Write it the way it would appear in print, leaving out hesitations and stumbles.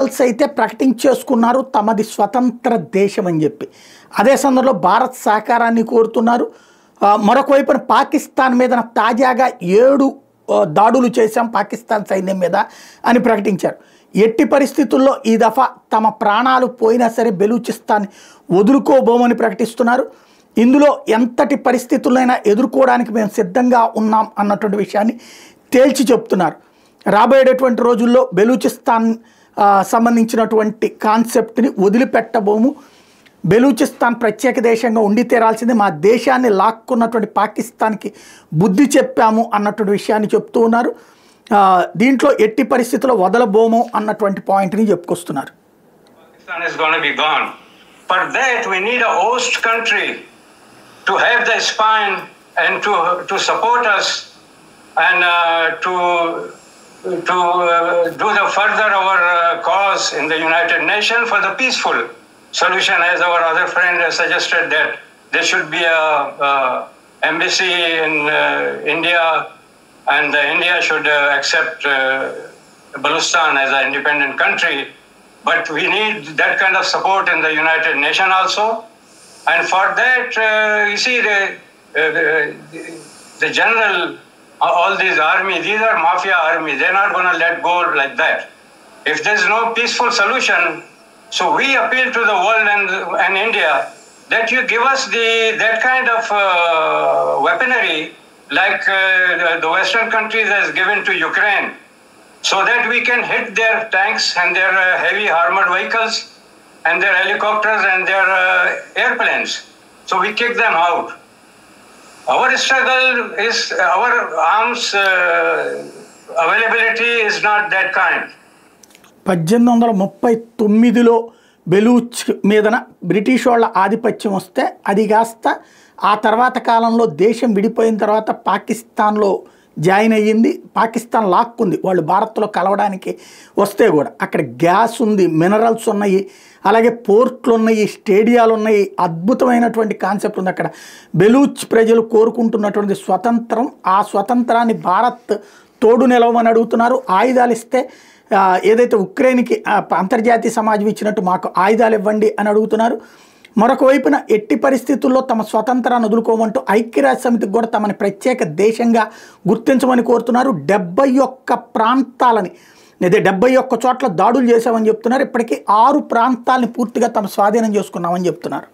అయితే ప్రకటించేసుకున్నారు తమది స్వతంత్ర దేశం అని చెప్పి. అదే సందర్భంలో భారత్ సహకారాన్ని కోరుతున్నారు. మరొక వైపున పాకిస్తాన్ మీద తాజాగా 7 దాడులు చేశాం పాకిస్తాన్ సైన్యం మీద అని ప్రకటించారు. ఎట్టి పరిస్థితుల్లో ఈ దఫా తమ ప్రాణాలు పోయినా సరే బెలూచిస్తాన్ వదులుకోబోమని ప్రకటిస్తున్నారు. ఇందులో ఎంతటి పరిస్థితులైనా ఎదుర్కోవడానికి మేము సిద్ధంగా ఉన్నాం అన్నటువంటి విషయాన్ని తేల్చి చెప్తున్నారు. రాబోయేటటువంటి రోజుల్లో బెలూచిస్తాన్ సంబంధించినటువంటి కాన్సెప్ట్ని వదిలిపెట్టబోము, బెలూచిస్తాన్ ప్రత్యేక దేశంగా ఉండి తీరాల్సింది, మా దేశాన్ని లాక్కున్నటువంటి పాకిస్తాన్కి బుద్ధి చెప్పాము అన్నటువంటి విషయాన్ని చెప్తూ ఉన్నారు. దీంట్లో ఎట్టి పరిస్థితుల్లో వదలబోము అన్నటువంటి పాయింట్ని చెప్పుకొస్తున్నారు. Pakistan is going to be gone. For that we need a host country to have the spine and to support us and to do the further our cause in the United Nations for the peaceful solution, as our other friend has suggested that there should be a embassy in India and India should accept Balochistan as an independent country. But we need that kind of support in the United Nations also. And for that, you see, the general, all these army, these are mafia armies. They're not going to let go like that. If there's no peaceful solution, so we appeal to the world and India that you give us that kind of weaponry like the Western countries has given to Ukraine, so that we can hit their tanks and their heavy armored vehicles and their helicopters and their airplanes. So we kick them out. Our struggle is, our arms availability is not that kind. 1839లో Baloch మీదన British వాళ్ళ ఆధిపత్యం వస్తే అది కాస్త ఆ తర్వాత కాలంలో దేశం విడిపోయిన తర్వాత పాకిస్తాన్లో జాయిన్ అయ్యింది. పాకిస్తాన్ లాక్కుంది వాళ్ళు భారత్లో కలవడానికి వస్తే కూడా. అక్కడ గ్యాస్ ఉంది, మినరల్స్ ఉన్నాయి, అలాగే పోర్ట్లు ఉన్నాయి, స్టేడియాలు ఉన్నాయి, అద్భుతమైనటువంటి కాన్సెప్ట్ ఉంది అక్కడ. బెలూచ్ ప్రజలు కోరుకుంటున్నటువంటి స్వతంత్రం, ఆ స్వతంత్రాన్ని భారత్ తోడు నిలవమని అడుగుతున్నారు. ఆయుధాలు ఇస్తే ఏదైతే ఉక్రెయిన్కి అంతర్జాతీయ సమాజం ఇచ్చినట్టు మాకు ఆయుధాలు ఇవ్వండి అని అడుగుతున్నారు. మరొక వైపున ఎట్టి పరిస్థితుల్లో తమ స్వతంత్రాన్ని వదులుకోమంటూ ఐక్యరాజ్య సమితికి కూడా తమని ప్రత్యేక దేశంగా గుర్తించమని కోరుతున్నారు. 71 ప్రాంతాలని, లేదా 71 చోట్ల దాడులు చేశామని చెప్తున్నారు. ఇప్పటికీ 6 ప్రాంతాలని పూర్తిగా తమ స్వాధీనం చేసుకున్నామని చెప్తున్నారు.